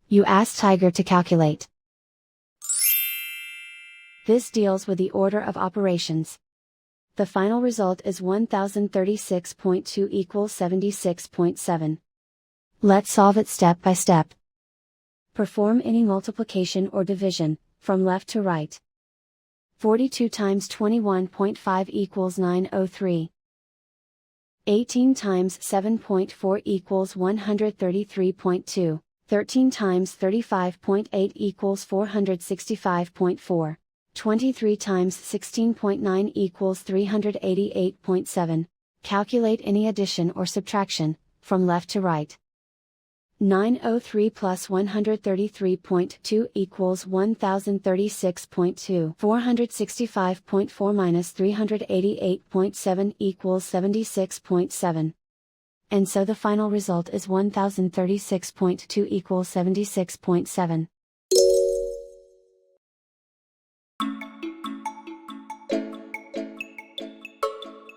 You ask Tiger to calculate. This deals with the order of operations. The final result is 1036.2 equals 76.7. Let's solve it step by step. Perform any multiplication or division, from left to right. 42 times 21.5 equals 903. 18 times 7.4 equals 133.2. 13 times 35.8 equals 465.4. 23 times 16.9 equals 388.7. Calculate any addition or subtraction, from left to right. 903 plus 133.2 equals 1036.2. 465.4 minus 388.7 equals 76.7. And so the final result is 1036.2 equals 76.7.